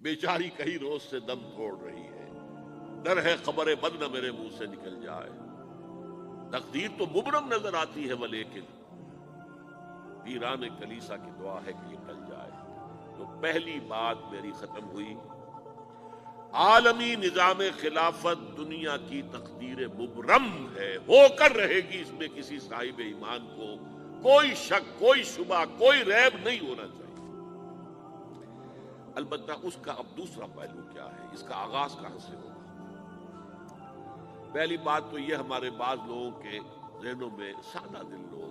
بیچاری کئی روز سے دم توڑ رہی ہے، ڈر ہے خبر بد نہ میرے منہ سے نکل جائے۔ تقدیر تو مبرم نظر آتی ہے ولیکن ویران کلیسا کی دعا ہے کہ یہ ٹل جائے۔ تو پہلی بات میری ختم ہوئی، عالمی نظام خلافت دنیا کی تقدیر مبرم ہے، ہو کر رہے گی، اس میں کسی صاحب ایمان کو کوئی شک، کوئی شبہ، کوئی ریب نہیں ہونا چاہیے۔ البتہ اس کا اب دوسرا پہلو کیا ہے، اس کا آغاز کہاں سے ہوگا؟ پہلی بات تو یہ، ہمارے بعض لوگوں کے ذہنوں میں، سادہ دل لوگ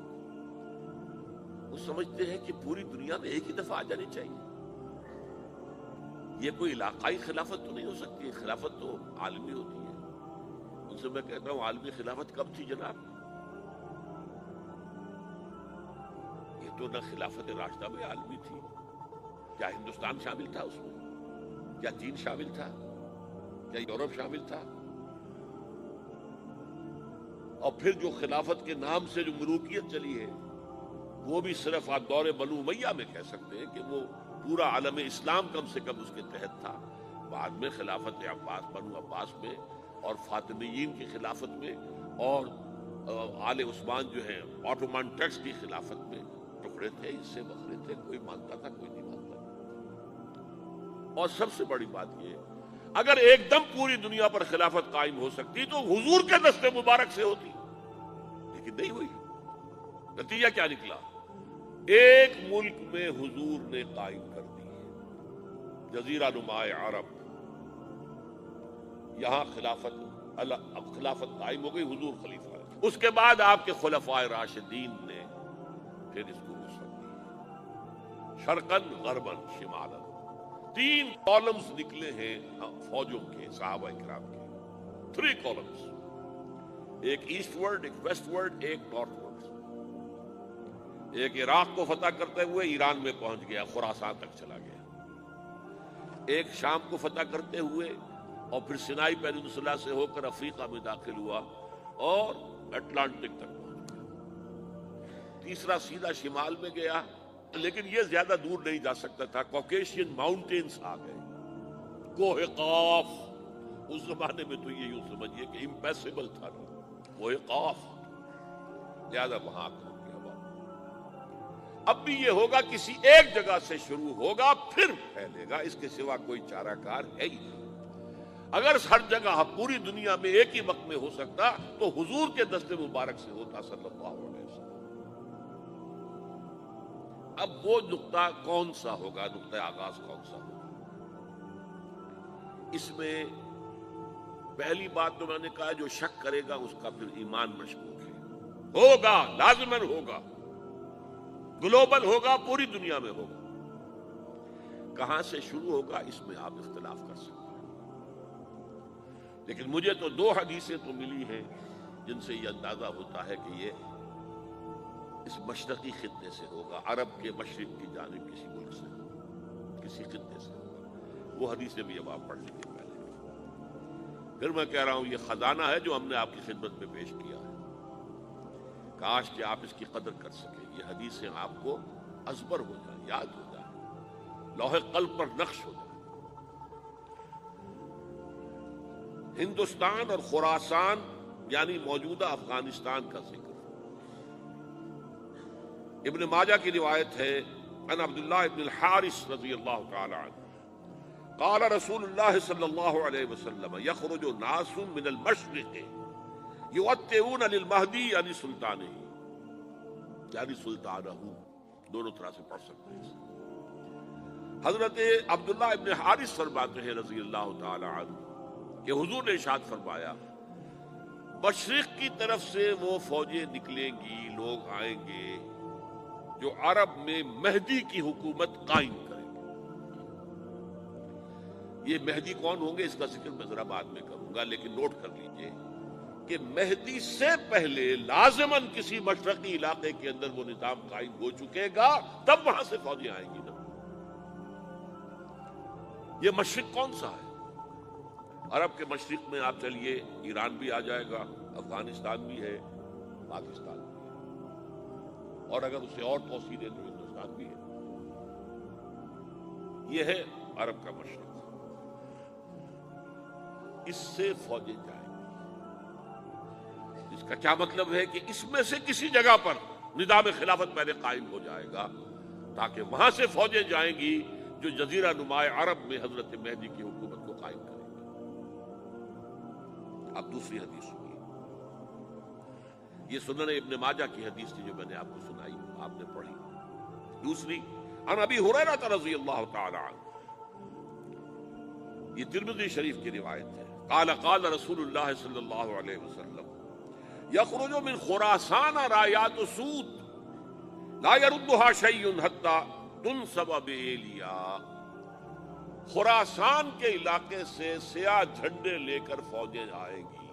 وہ سمجھتے ہیں کہ پوری دنیا میں ایک ہی دفعہ آ جانی چاہیے۔ یہ کوئی علاقائی خلافت تو نہیں ہو سکتی، خلافت تو عالمی ہوتی ہے۔ ان سے میں کہتا ہوں، عالمی خلافت کب تھی جناب؟ یہ تو نہ خلافت راشدہ میں عالمی تھی، کیا ہندوستان شامل تھا اس میں؟ کیا چین شامل تھا؟ کیا یورپ شامل تھا؟ اور پھر جو خلافت کے نام سے جو ملوکیت چلی ہے، وہ بھی صرف آپ دور بنو امیہ میں کہہ سکتے ہیں کہ وہ پورا عالم اسلام کم سے کم اس کے تحت تھا۔ بعد میں خلافت عباس، بنو عباس میں اور فاطمیین کی خلافت میں اور آل عثمان جو ہے آٹومان ٹرکس کی خلافت میں ٹکڑے تھے، اس سے بکھرے تھے، کوئی مانتا تھا، کوئی نہیں مانتا۔ اور سب سے بڑی بات یہ، اگر ایک دم پوری دنیا پر خلافت قائم ہو سکتی تو حضور کے دست مبارک سے ہوتی، لیکن نہیں ہوئی۔ نتیجہ کیا نکلا؟ ایک ملک میں حضور نے قائم کر دی ہے، جزیرہ نما عرب، یہاں خلافت قائم ہو گئی، حضور خلیفہ ہے۔ اس کے بعد آپ کے خلفائے راشدین نے پھر اس کو وسعت دی، شرقاً غرباً شمالاً۔ 3 کالمز نکلے ہیں فوجوں کے، صحابہ کرام کے، 3 کالمز، ایک ایسٹ ورڈ، ایک ویسٹ ورڈ، ایک نارتھ ورڈ۔ ایک عراق کو فتح کرتے ہوئے ایران میں پہنچ گیا، خراسان تک چلا گیا۔ ایک شام کو فتح کرتے ہوئے اور پھر سینائی پیننسولا سے ہو کر افریقہ میں داخل ہوا اور اٹلانٹک تک پہنچ گیا۔ تیسرا سیدھا شمال میں گیا، لیکن یہ زیادہ دور نہیں جا سکتا تھا، کوکیشین ماؤنٹینز آ گئے، کوہ قاف۔ اس زمانے میں تو یہ یوں سمجھیے کہ امپیسیبل تھا، کوہ قاف، لہذا وہاں کر گیا۔ اب بھی یہ ہوگا، کسی ایک جگہ سے شروع ہوگا پھر پھیلے گا، اس کے سوا کوئی چارہ کار ہے ہی نہیں۔ اگر ہر جگہ پوری دنیا میں ایک ہی وقت میں ہو سکتا تو حضور کے دست مبارک سے ہوتا صلی اللہ علیہ وسلم۔ اب وہ نقطہ کون سا ہوگا، نقطہ آغاز کون سا ہوگا؟ اس میں پہلی بات تو میں نے کہا، جو شک کرے گا اس کا پھر ایمان مشکوک ہے۔ ہوگا، لازماً ہوگا، گلوبل ہوگا، پوری دنیا میں ہوگا۔ کہاں سے شروع ہوگا اس میں آپ اختلاف کر سکتے ہیں، لیکن مجھے تو 2 حدیثیں تو ملی ہیں جن سے یہ اندازہ ہوتا ہے کہ یہ اس مشرقی خطے سے ہوگا، عرب کے مشرق کی جانب کسی ملک سے، کسی خطے سے ہوگا۔ وہ حدیثیں بھی اب آپ پڑھ لیجیے پہلے۔ پھر میں کہہ رہا ہوں، یہ خزانہ ہے جو ہم نے آپ کی خدمت میں پیش کیا ہے، کاش کہ آپ اس کی قدر کر سکیں، یہ حدیثیں آپ کو ازبر ہو جائیں، یاد ہو جائیں، لوح قلب پر نقش ہو جائیں۔ ہندوستان اور خراسان یعنی موجودہ افغانستان کا ذکر ابن ماجہ کی روایت ہے، عن عبداللہ ابن الحارث رضی اللہ تعالی عنہ قال رسول اللہ صلی اللہ علیہ وسلم یخرج ناس من المشرق یؤتئون للمہدی یعنی سلطانہ، یعنی سلطانہ، دونوں طرح سے پڑھ سکتے ہیں۔ حضرت عبداللہ ابن حارث فرماتے ہیں رضی اللہ تعالی عنہ کہ حضور نے ارشاد فرمایا، مشرق کی طرف سے وہ فوجیں نکلیں گی، لوگ آئیں گے جو عرب میں مہدی کی حکومت قائم کریں گے۔ یہ مہدی کون ہوں گے اس کا ذکر میں ذرا بعد میں کروں گا، لیکن نوٹ کر لیجئے کہ مہدی سے پہلے لازماً کسی مشرقی علاقے کے اندر وہ نظام قائم ہو چکے گا، تب وہاں سے فوجیں آئیں گی نا۔ یہ مشرق کون سا ہے؟ عرب کے مشرق میں آپ چلیے، ایران بھی آ جائے گا، افغانستان بھی ہے، پاکستان بھی ہے، اور اگر اسے اور توسیع دیں تو ہندوستان بھی ہے۔ یہ ہے عرب کا مشرق، اس سے فوجیں جائیں گی۔ اس کا کیا مطلب ہے کہ اس میں سے کسی جگہ پر نظام خلافت پہلے قائم ہو جائے گا تاکہ وہاں سے فوجیں جائیں گی جو جزیرہ نما عرب میں حضرت مہدی کی حکومت کو قائم کریں گی۔ اب دوسری حدیث سنیے، یہ سنن ابن ماجہ کی حدیث تھی جو میں نے آپ کو سنائی، آپ نے پڑھی۔ دوسری عن ابی ہریرہ رضی اللہ تعالی عنہ، یہ ترمذی شریف کی روایت ہے، قال قال رسول اللہ صلی اللہ علیہ وسلم یخرج من خراسان رایات سود لا يردها شیء حتی تنصب بإیلیا، خراسان کے علاقے سے سیاہ جھنڈے لے کر فوجیں آئیں گی،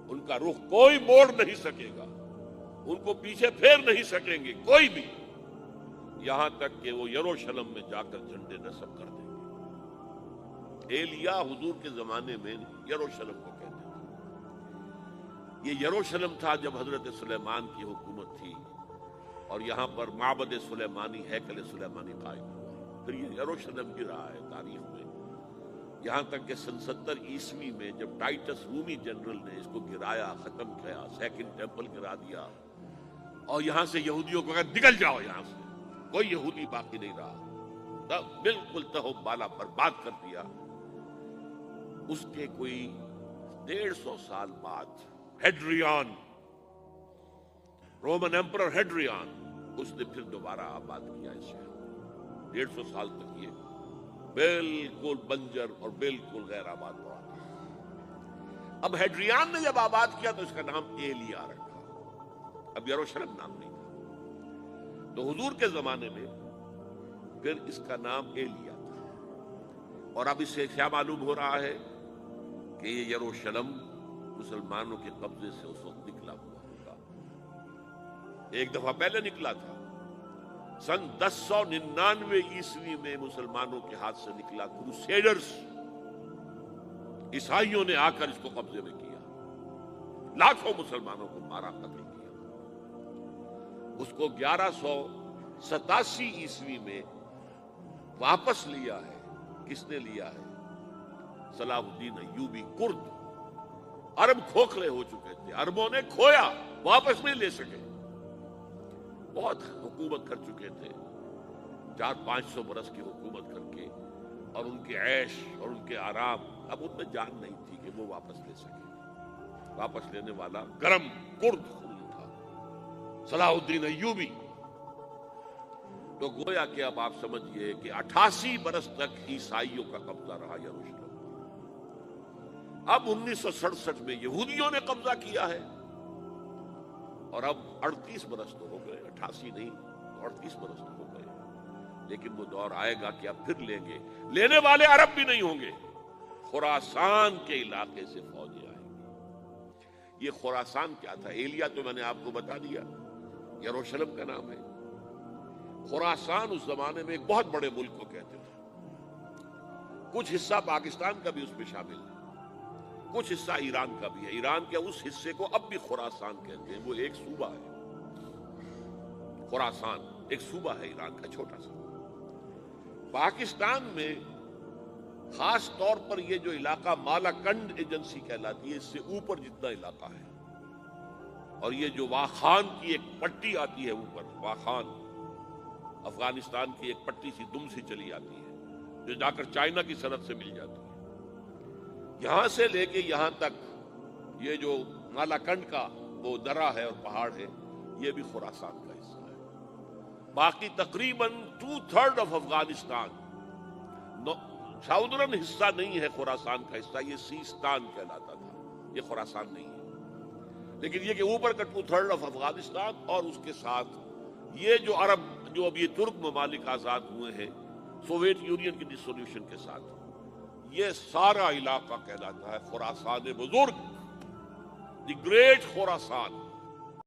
ان کا رخ کوئی موڑ نہیں سکے گا، ان کو پیچھے پھیر نہیں سکیں گے کوئی بھی، یہاں تک کہ وہ یروشلم میں جا کر جھنڈے نصب کر دیں گے۔ ایلیا حضور کے زمانے میں یروشلم کو کہتے تھے۔ یہ یروشلم تھا جب حضرت سلیمان کی حکومت تھی اور یہاں پر معبد سلیمانی، ہیکل سلیمانی قائم ہوا، پھر یہ یروشلم بھی رہا ہے تاریخ میں، یہاں تک کہ سن 70 عیسوی میں جب ٹائٹس رومی جنرل نے اس کو گرایا، ختم کیا، سیکنڈ ٹیمپل گرا دیا اور یہاں سے یہودیوں کو کہا نکل جاؤ یہاں سے، کوئی یہودی باقی نہیں رہا، تب بالکل تہو بالا برباد کر دیا۔ اس کے کوئی 150 سال بعد ہیڈریان، رومن ایمپرر ہیڈریان، اس نے پھر دوبارہ آباد کیا اس شہر۔ 150 سال تک یہ بالکل بنجر اور بالکل غیر آباد پڑا۔ اب ہیڈریان نے جب آباد کیا تو اس کا نام ایلیا رکھا، اب یروشلم نام نہیں تھا۔ تو حضور کے زمانے میں پھر اس کا نام ایلیا تھا، اور اب اس سے کیا معلوم ہو رہا ہے کہ یہ یروشلم مسلمانوں کے قبضے سے اس وقت نکلا ہوا ہوگا۔ ایک دفعہ پہلے نکلا تھا، سن 1099 عیسوی میں مسلمانوں کے ہاتھ سے نکلا، کروسیڈرز عیسائیوں نے آ کر اس کو قبضے میں کیا، لاکھوں مسلمانوں کو مارا، قتل کیا۔ اس کو 1187 عیسوی میں واپس لیا ہے۔ کس نے لیا ہے؟ صلاح الدین ایوبی کرد۔ عرب کھوکھلے ہو چکے تھے، عربوں نے کھویا، واپس نہیں لے سکے، بہت حکومت کر چکے تھے، 400-500 برس کی حکومت کر کے، اور ان کے عیش اور ان کے آرام، اب ان میں جان نہیں تھی کہ وہ واپس لے سکے۔ واپس لینے والا گرم کرد خون تھا، صلاح الدین ایوبی۔ تو گویا کہ اب آپ سمجھئے کہ 88 برس تک عیسائیوں کا قبضہ رہا یروشلم۔ اب 1967 میں یہودیوں نے قبضہ کیا ہے، اور اب 38 برس تو ہو گئے، 88 نہیں 38 برس تو ہو گئے، لیکن وہ دور آئے گا کہ اب پھر لیں گے، لینے والے عرب بھی نہیں ہوں گے، خراسان کے علاقے سے فوجیں آئیں گی۔ یہ خراسان کیا تھا؟ ایلیا تو میں نے آپ کو بتا دیا، یروشلم کا نام ہے۔ خراسان اس زمانے میں ایک بہت بڑے ملک کو کہتے تھے، کچھ حصہ پاکستان کا بھی اس میں شامل ہے، کچھ حصہ ایران کا بھی ہے۔ ایران کے اس حصے کو اب بھی خراسان کہتے ہیں، وہ ایک صوبہ ہے، خراسان ایک صوبہ ہے ایران کا چھوٹا سا۔ پاکستان میں خاص طور پر یہ جو علاقہ مالاکنڈ ایجنسی کہلاتی ہے، اس سے اوپر جتنا علاقہ ہے، اور یہ جو واخان کی ایک پٹی آتی ہے اوپر، واخان افغانستان کی ایک پٹی سی دم سی چلی آتی ہے جو جا کر چائنا کی سرحد سے مل جاتی ہے، یہاں سے لے کے یہاں تک یہ جو مالاکنڈ کا وہ درہ ہے اور پہاڑ ہے، یہ بھی خراسان کا حصہ ہے۔ باقی تقریباً 2/3 آف افغانستان ساؤدرن حصہ نہیں ہے خراسان کا حصہ، یہ سیستان کہلاتا تھا، یہ خراسان نہیں ہے۔ لیکن یہ کہ اوپر کا 2/3 آف افغانستان، اور اس کے ساتھ یہ جو عرب، جو اب یہ ترک ممالک آزاد ہوئے ہیں سوویت یونین کی ڈسولوشن کے ساتھ، یہ سارا علاقہ کہلاتا ہے خراسان بزرگ، دی گریٹ خراسان۔